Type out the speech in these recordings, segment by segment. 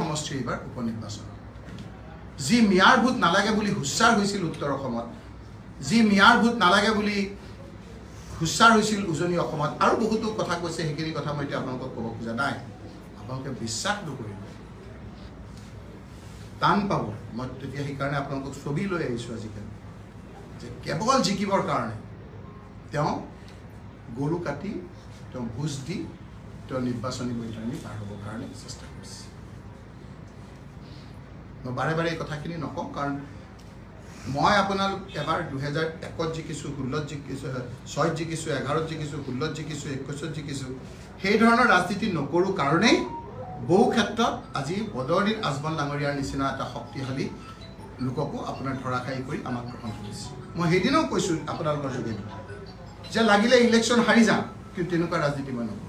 সমষ্টিৰ এইবাৰ উপনিৰ্বাচন যি মিয়াৰ ভোট নালাগে বুলি হুচ্চাৰ হৈছিল উত্তৰ অসমত যি মিয়াৰ ভোট নালাগে বুলি হুচ্চাৰ হৈছিল উজনি অসমত আৰু বহুতো কথা কৈছে সেইখিনি কথা মই এতিয়া আপোনালোকক ক'ব খোজা নাই আপোনালোকে বিশ্বাস নকৰিব টান পাব মই তেতিয়া সেইকাৰণে আপোনালোকক ছবি লৈ আহিছোঁ আজিকালি যে কেৱল জিকিবৰ কাৰণে তেওঁ গৰু কাটি তেওঁ ভোজ দি তেওঁ নিৰ্বাচনী বৈতৰণি পাৰ হ'বৰ কাৰণে চেষ্টা কৰিছে মই বাৰে বাৰে এই কথাখিনি নকওঁ কাৰণ মই আপোনালোক এবাৰ 2001 জিকিছোঁ 16 জিকিছোঁ 6 জিকিছোঁ 11 জিকিছোঁ 16 জিকিছোঁ 21 জিকিছোঁ সেই ধৰণৰ ৰাজনীতি নকৰোঁ কাৰণেই বহু ক্ষেত্ৰত আজি বদৰুদ্দিন আজমল ডাঙৰীয়াৰ নিচিনা এটা শক্তিশালী লোককো আপোনাৰ ধৰাশায়ী কৰি আমাক গ্ৰহণ কৰিছে মই সেইদিনাও কৈছোঁ আপোনালোকৰ যোগেদি যে লাগিলে ইলেকশ্যন হাৰি যাম কিন্তু তেনেকুৱা ৰাজনীতি মই নকৰোঁ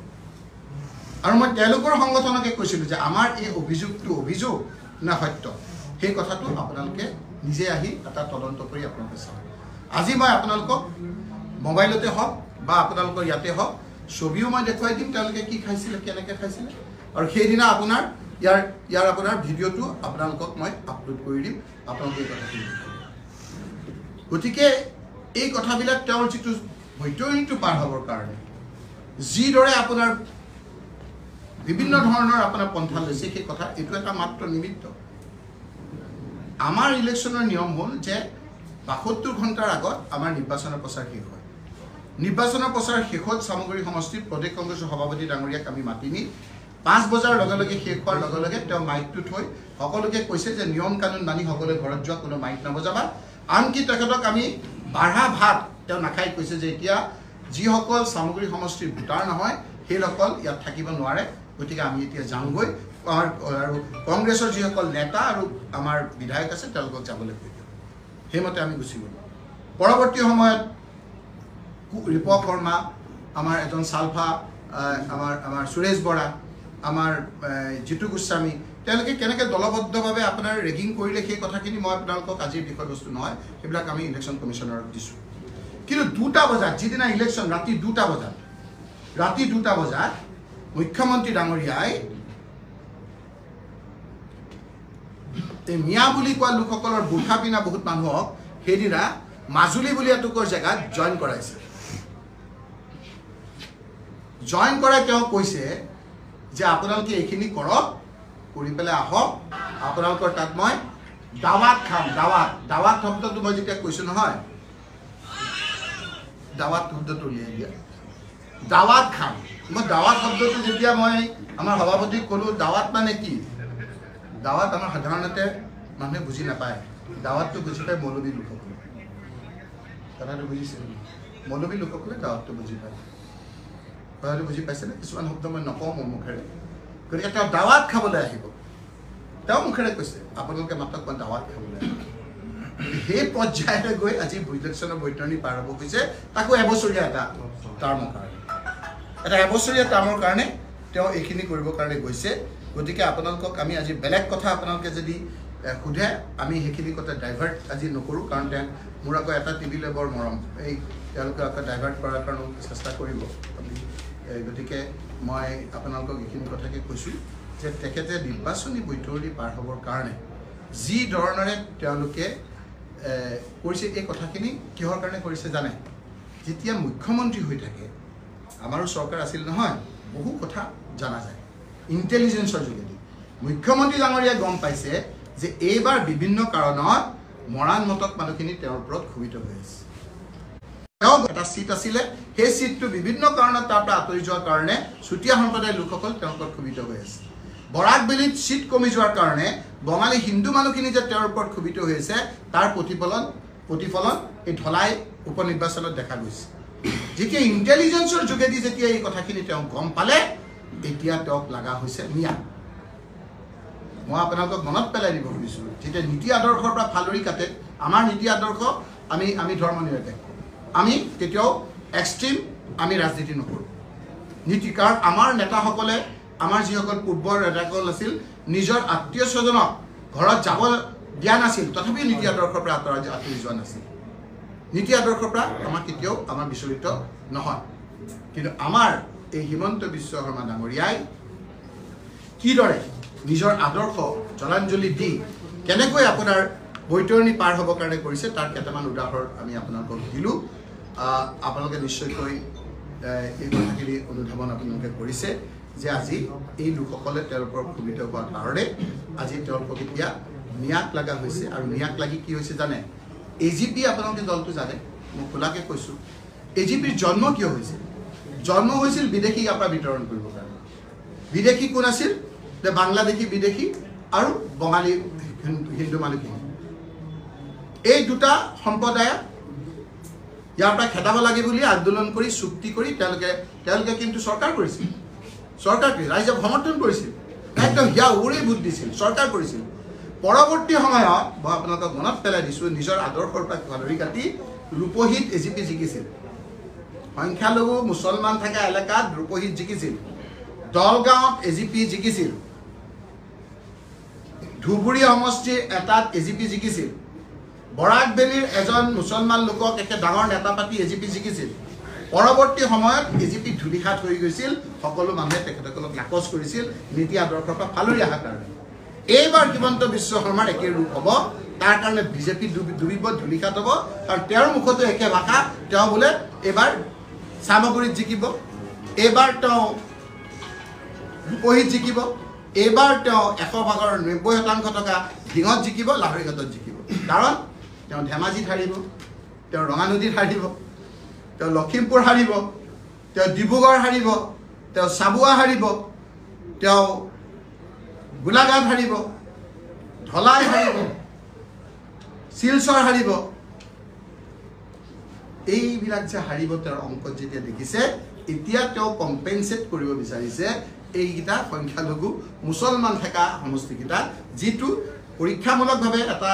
আৰু মই তেওঁলোকৰ সংগঠনকে কৈছিলোঁ যে আমাৰ এই অভিযোগ না সত্য সেই কথাটো আপোনালোকে নিজে আহি এটা তদন্ত কৰি আপোনালোকে চাওক আজি মই আপোনালোকক মোবাইলতে হওক বা আপোনালোকৰ ইয়াতে হওক ছবিও মই দেখুৱাই দিম তেওঁলোকে কি খাইছিলে কেনেকৈ খাইছিলে আৰু সেইদিনা আপোনাৰ ইয়াৰ আপোনাৰ ভিডিঅ'টো আপোনালোকক মই আপলোড কৰি দিম আপোনালোকে এই কথাখিনি গতিকে এই কথাবিলাক তেওঁৰ যিটো বৈতৰণিটো পাৰ হ'বৰ কাৰণে যিদৰে আপোনাৰ বিভিন্ন ধৰণৰ আপোনাৰ পন্থা লৈছে সেই কথা এইটো এটা মাত্ৰ নিমিত্ত আমাৰ ইলেকশ্যনৰ নিয়ম হ'ল যে ৭২ ঘণ্টাৰ আগত আমাৰ নিৰ্বাচনৰ প্ৰচাৰ শেষ হয় নিৰ্বাচনৰ প্ৰচাৰ শেষত সামগ্ৰী সমষ্টিৰ প্ৰদেশ কংগ্ৰেছৰ সভাপতি ডাঙৰীয়াক আমি মাতি নি ৫ বজাৰ লগে লগে শেষ হোৱাৰ লগে লগে তেওঁ মাইকটো থৈ সকলোকে কৈছে যে নিয়ম কানুন মানি সকলোৱে ঘৰত যোৱা কোনো মাইক নবজাবা আনকি তেখেতক আমি বাঢ়া ভাত তেওঁ নাখাই কৈছে যে এতিয়া যিসকল সামগ্ৰী সমষ্টিৰ ভোটাৰ নহয় সেইসকল ইয়াত থাকিব নোৱাৰে গতিকে আমি এতিয়া যাওঁগৈ আৰু কংগ্ৰেছৰ যিসকল নেতা আৰু আমাৰ বিধায়ক আছে তেওঁলোকক যাবলৈ কৈ দিওঁ সেইমতে আমি গুচি গ'লোঁ পৰৱৰ্তী সময়ত ৰিপক শৰ্মা আমাৰ এজন চালফা আমাৰ সুৰেশ বৰা আমাৰ জিতু গোস্বামী তেওঁলোকে কেনেকৈ দলবদ্ধভাৱে আপোনাৰ ৰেগিং কৰিলে সেই কথাখিনি মই আপোনালোকক আজিৰ বিষয়বস্তু নহয় সেইবিলাক আমি ইলেকশ্যন কমিশ্যনাৰক দিছোঁ কিন্তু 2টা বজাত যিদিনা ইলেকশ্যন ৰাতি 2টা বজাত মুখ্যমন্ত্ৰী ডাঙৰীয়াই এই মিয়া বুলি কোৱা লোকসকলৰ বুৰ্খা পিনা বহুত মানুহক সেইদিনা মাজুলী বুলি এটুকুৰ জেগাত জইন কৰাইছে জইন কৰাই তেওঁ কৈছে যে আপোনালোকে এইখিনি কৰক কৰি পেলাই আহক আপোনালোকৰ তাত মই দাৱাত খাম দাৱাত শব্দটো মই যেতিয়া কৈছোঁ নহয় দাৱাত শব্দটো উলিয়াই দিয়া দাৱাত খাম মই দাৱাত শব্দটো যেতিয়া মই আমাৰ সভাপতিক ক'লোঁ দাৱাত মানে কি দাৱাত আমাৰ সাধাৰণতে মানুহে বুজি নাপায় দাৱাতটো বুজি পায় মৌলবী লোকসকলে কথাটো বুজিছে মৌলবী লোকসকলে দাৱাতটো বুজি পায় কথাটো বুজি পাইছেনে কিছুমান শব্দ মই নকওঁ মোৰ মুখেৰে গতিকে তেওঁ দাৱাত খাবলৈ আহিব তেওঁ মুখেৰে কৈছে আপোনালোকে মাত্ৰ কোৱা দাৱাত খাবলৈ আহিব সেই পৰ্যায়লৈ গৈ আজি ইলেকশ্যনৰ বৈতৰণি পাৰ হ'ব হৈছে তাকো এবছৰীয়া এটা টাৰ্মৰ কাৰণে এটা এবছৰীয়া টাৰ্মৰ কাৰণে তেওঁ এইখিনি কৰিবৰ কাৰণে গৈছে গতিকে আপোনালোকক আমি আজি বেলেগ কথা আপোনালোকে যদি সোধে আমি সেইখিনি কথা ডাইভাৰ্ট আজি নকৰোঁ কাৰণ মোৰ আকৌ এটা টিভিলৈ বৰ মৰম এই তেওঁলোকে আকৌ ডাইভাৰ্ট কৰাৰ কাৰণেও চেষ্টা কৰিব গতিকে মই আপোনালোকক এইখিনি কথাকে কৈছোঁ যে তেখেতে নিৰ্বাচনী বৈতৰণি পাৰ হ'বৰ কাৰণে যি ধৰণেৰে তেওঁলোকে কৰিছে এই কথাখিনি কিহৰ কাৰণে কৰিছে জানে যেতিয়া মুখ্যমন্ত্ৰী হৈ থাকে আমাৰো চৰকাৰ আছিল নহয় বহু কথা জনা যায় ইণ্টেলিজেন্সৰ যোগেদি মুখ্যমন্ত্ৰী ডাঙৰীয়াই গম পাইছে যে এইবাৰ বিভিন্ন কাৰণত মৰাণ মতক মানুহখিনি তেওঁৰ ওপৰত ক্ষোভিত হৈ আছে তেওঁ এটা সিট আছিলে সেই সিটটো বিভিন্ন কাৰণত তাৰ পৰা আঁতৰি যোৱাৰ কাৰণে চুতীয়া সম্প্ৰদায়ৰ লোকসকল তেওঁৰ ওপৰত ক্ষোভিত হৈ আছে বৰাকবেলিত সিট কমি যোৱাৰ কাৰণে বঙালী হিন্দু মানুহখিনি যে তেওঁৰ ওপৰত ক্ষোভিত হৈ আছে তাৰ প্ৰতিফলন এই ঢলাই উপনিৰ্বাচনত দেখা গৈছে যেতিয়া ইণ্টেলিজেন্সৰ যোগেদি যেতিয়া এই কথাখিনি তেওঁ গম পালে এতিয়া তেওঁক লগা হৈছে মিয়া মই আপোনালোকক মনত পেলাই দিব খুজিছোঁ যেতিয়া নীতি আদৰ্শৰ পৰা ফালৰি কাটে আমাৰ নীতি আদৰ্শ আমি ধৰ্ম নিৰপেক্ষ আমি কেতিয়াও এক্সট্ৰিম আমি ৰাজনীতি নকৰোঁ নীতি কাৰণ আমাৰ নেতাসকলে আমাৰ যিসকল পূৰ্বৰ নেতাসকল আছিল নিজৰ আত্মীয় স্বজনক ঘৰত যাব দিয়া নাছিল তথাপিও নীতি আদৰ্শৰ পৰা আঁতৰি যোৱা নাছিল নীতি আদৰ্শৰ পৰা আমাৰ কেতিয়াও আমাৰ বিচলিত নহয় কিন্তু আমাৰ এই হিমন্ত বিশ্ব শৰ্মা ডাঙৰীয়াই কিদৰে নিজৰ আদৰ্শ জলাঞ্জলি দি কেনেকৈ আপোনাৰ বৈতৰণি পাৰ হ'বৰ কাৰণে কৰিছে তাৰ কেইটামান উদাহৰণ আমি আপোনালোকক দিলোঁ আপোনালোকে নিশ্চয়কৈ এই কথাখিনি অনুধাৱন আপোনালোকে কৰিছে যে আজি এই লোকসকলে তেওঁলোকৰ ক্ষোভিত হোৱাৰ কাৰণে আজি তেওঁলোকক এতিয়া নিয়াক লগা হৈছে আৰু নিয়াক লাগি কি হৈছে জানে এজিপি আপোনালোকে দলটো জানে মই খোলাকৈ কৈছোঁ এজিপিৰ জন্ম কিয় হৈছিল জন্ম হৈছিল বিদেশী আপোনাৰ বিতৰণ কৰিবৰ কাৰণে বিদেশী কোন আছিল যে বাংলাদেশী বিদেশী আৰু বঙালী হিন্দু মানুহখিনি এই দুটা সম্প্ৰদায় ইয়াৰ পৰা খেদাব লাগে বুলি আন্দোলন কৰি চুক্তি কৰি তেওঁলোকে কিন্তু চৰকাৰ কৰিছিল ৰাইজক সমৰ্থন কৰিছিল একদম হিয়া উৰি ভোট দিছিল চৰকাৰ কৰিছিল পৰৱৰ্তী সময়ত মই আপোনালোকক মনত পেলাই দিছোঁ নিজৰ আদৰ্শৰ পৰা ঘালৰি কাটি ৰূপহীত এজিপি জিকিছিল সংখ্যালঘু মুছলমান থকা এলেকাত ৰূপহীত জিকিছিল দলগাঁৱত এজিপি জিকিছিল ধুবুৰী সমষ্টিৰ এটাত এজিপি জিকিছিল বৰাক ভেলীৰ এজন মুছলমান লোকক একে ডাঙৰ নেতা পাতি এজিপি জিকিছিল পৰৱৰ্তী সময়ত এজিপি ধূলিসাৎ হৈ গৈছিল সকলো মানুহে তেখেতসকলক নাকচ কৰিছিল নীতি আদৰ্শৰ পৰা ফালৰি অহাৰ কাৰণে এইবাৰ হিমন্ত বিশ্ব শৰ্মাৰ একে ৰূপ হ'ব তাৰ কাৰণে বিজেপি ডুবিব ধূলিসাৎ হ'ব কাৰণ তেওঁৰ মুখতো একে ভাষা তেওঁ বোলে এইবাৰ চামগুৰিত জিকিব এইবাৰ তেওঁ ৰূপহীত জিকিব এইবাৰ তেওঁ 100% 90% থকা ঢিঙত জিকিব লাহৰীঘাটত জিকিব কাৰণ তেওঁ ধেমাজিত হাৰিব তেওঁ ৰঙানদীত হাৰিব তেওঁ লখিমপুৰ হাৰিব তেওঁ ডিব্ৰুগড় হাৰিব তেওঁ চাবুৱা হাৰিব তেওঁ গোলাঘাট হাৰিব ধলাই হাৰিব শিলচৰ হাৰিব এইবিলাক যে হাৰিব তেওঁৰ অংকত যেতিয়া দেখিছে এতিয়া তেওঁ কম্পেনচেট কৰিব বিচাৰিছে এইকেইটা সংখ্যালঘু মুছলমান থকা সমষ্টিকেইটা যিটো পৰীক্ষামূলকভাৱে এটা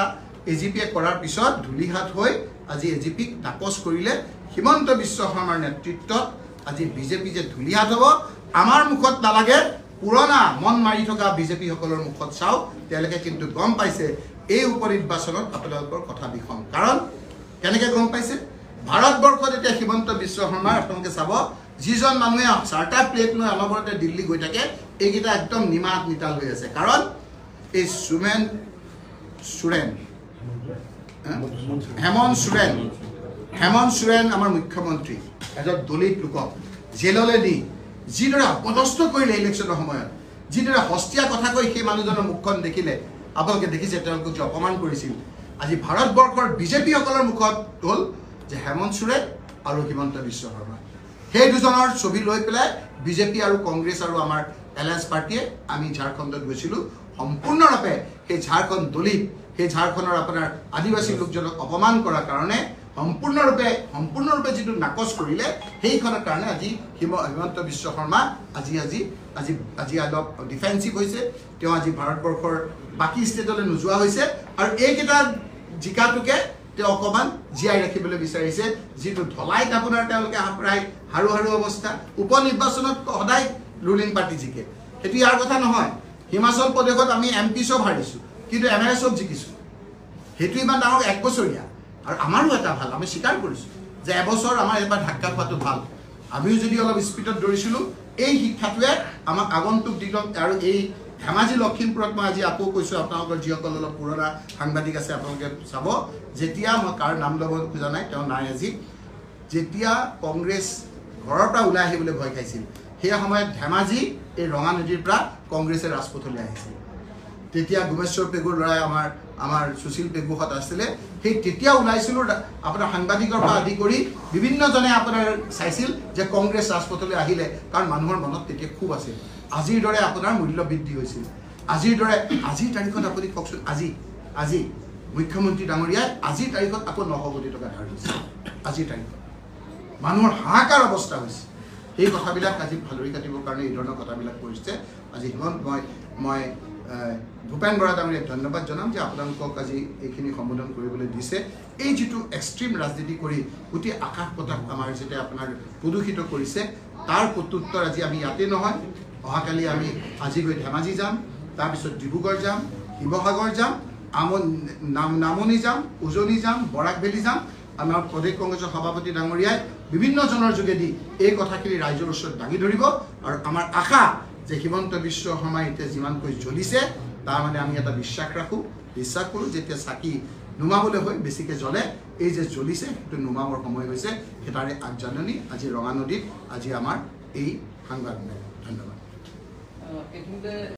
এজিপিয়ে কৰাৰ পিছত ধূলিহাত হৈ আজি এজিপিক নাকচ কৰিলে হিমন্ত বিশ্ব শৰ্মাৰ নেতৃত্বত আজি বিজেপি যে ধূলিহাত হ'ব আমাৰ মুখত নালাগে পুৰণা মন মাৰি থকা বিজেপিসকলৰ মুখত চাওক তেওঁলোকে কিন্তু গম পাইছে এই উপনিৰ্বাচনত আপোনালোকৰ কথা বিষম কাৰণ কেনেকৈ গম পাইছে ভাৰতবৰ্ষত এতিয়া হিমন্ত বিশ্ব শৰ্মাৰ আপোনালোকে চাব যিজন মানুহে চাৰ্টাৰ প্লেট লৈ অনবৰতে দিল্লী গৈ থাকে এইকেইটা একদম নিমাত নিতাল হৈ আছে কাৰণ এই হেমন্ত সোৰেন আমাৰ মুখ্যমন্ত্ৰী এজন দলিত লোকক জেললৈ নি যিদৰে অপদস্থ কৰিলে ইলেকশ্যনৰ সময়ত যিদৰে হস্তীয়া কথা কৈ সেই মানুহজনৰ মুখখন দেখিলে আপোনালোকে দেখিছে তেওঁলোকক যে অপমান কৰিছিল আজি ভাৰতবৰ্ষৰ বিজেপিসকলৰ মুখত হ'ল যে হেমন্ত সোৰেন আৰু হিমন্ত বিশ্ব শৰ্মা সেই দুজনৰ ছবি লৈ পেলাই বিজেপি আৰু কংগ্ৰেছ আৰু আমাৰ এলায়েন্স পাৰ্টিয়ে আমি ঝাৰখণ্ডত গৈছিলোঁ সম্পূৰ্ণৰূপে সেই ঝাৰখণ্ড দলিত সেই ঝাৰখণ্ডৰ আপোনাৰ আদিবাসী লোকজনক অপমান কৰাৰ কাৰণে সম্পূৰ্ণৰূপে যিটো নাকচ কৰিলে সেইখনৰ কাৰণে আজি হিমন্ত বিশ্ব শৰ্মা আজি অলপ ডিফেন্সিভ হৈছে তেওঁ আজি ভাৰতবৰ্ষৰ বাকী ষ্টেটলৈ নোযোৱা হৈছে আৰু এইকেইটা জিকাটোকে তেওঁ অকণমান জীয়াই ৰাখিবলৈ বিচাৰিছে যিটো ধলাইত আপোনাৰ তেওঁলোকে প্ৰায় হাৰু অৱস্থা উপনিৰ্বাচনত সদায় ৰুলিং পাৰ্টি জিকে সেইটো ইয়াৰ কথা নহয় হিমাচল প্ৰদেশত আমি MP চব হাৰিছোঁ কিন্তু MLA চব জিকিছোঁ সেইটো ইমান ডাঙৰ 1 বছৰীয়া আৰু আমাৰো এটা ভাল আমি স্বীকাৰ কৰিছোঁ যে এবছৰ আমাৰ এবাৰ ধাক্কা খোৱাটো ভাল আমিও যদি অলপ স্পীডত দৌৰিছিলোঁ এই শিক্ষাটোৱে আমাক আগন্তুক দিনত আৰু এই ধেমাজি লখিমপুৰত মই আজি আকৌ কৈছোঁ আপোনালোকৰ যিসকল অলপ পুৰণা সাংবাদিক আছে আপোনালোকে চাব যেতিয়া মই কাৰ নাম ল'ব খোজা নাই তেওঁ নাই আজি যেতিয়া কংগ্ৰেছ ঘৰৰ পৰা ওলাই আহিবলৈ ভয় খাইছিল সেই সময়ত ধেমাজি এই ৰঙা নদীৰ পৰা কংগ্ৰেছে ৰাজপথলৈ আহিছিল তেতিয়া গুমেশ্বৰ পেগুৰ ল'ৰাই আমাৰ সুশীল পেগুহঁত আছিলে সেই তেতিয়া ওলাইছিলোঁ আপোনাৰ সাংবাদিকৰ পৰা আদি কৰি বিভিন্নজনে আপোনাৰ চাইছিল যে কংগ্ৰেছ ৰাজপথলৈ আহিলে কাৰণ মানুহৰ মনত তেতিয়া খুব আছিল আজিৰ দৰে আপোনাৰ মূল্য বৃদ্ধি হৈছিল আজিৰ তাৰিখত আপুনি কওকচোন আজি মুখ্যমন্ত্ৰী ডাঙৰীয়াই আজিৰ তাৰিখত আকৌ 900 কোটি টকা ধাৰ দিছে আজিৰ তাৰিখত মানুহৰ হাহাকাৰ অৱস্থা হৈছে এই কথাবিলাক আজি ফালৰি কাটিবৰ কাৰণে এই ধৰণৰ কথাবিলাক কৰিছে আজি মই ভূপেন বৰা ডাঙৰীয়াক ধন্যবাদ জনাম যে আপোনালোকক আজি এইখিনি সম্বোধন কৰিবলৈ দিছে এই যিটো এক্সট্ৰিম ৰাজনীতি কৰি গোটেই আকাশ পতাক আমাৰ যেতিয়া আপোনাৰ প্ৰদূষিত কৰিছে তাৰ প্ৰত্যুত্তৰ আজি আমি ইয়াতে নহয় অহাকালি আমি আজি গৈ ধেমাজি যাম তাৰপিছত ডিব্ৰুগড় যাম শিৱসাগৰ যাম নামনি যাম উজনি যাম বৰাক ভেলী যাম আমাৰ প্ৰদেশ কংগ্ৰেছৰ সভাপতি ডাঙৰীয়াই বিভিন্নজনৰ যোগেদি এই কথাখিনি ৰাইজৰ ওচৰত দাঙি ধৰিব আৰু আমাৰ আশা যে হিমন্ত বিশ্ব শৰ্মা এতিয়া যিমানকৈ জ্বলিছে তাৰ মানে আমি এটা বিশ্বাস ৰাখোঁ বিশ্বাস কৰোঁ যেতিয়া চাকি নুমাবলৈ হৈ বেছিকৈ জ্বলে এই যে জ্বলিছে সেইটো নুমাবৰ সময় হৈছে সেইটাৰে আগজাননী আজি ৰঙা নদীত আজি আমাৰ এই সাংবাদিক ধন্যবাদ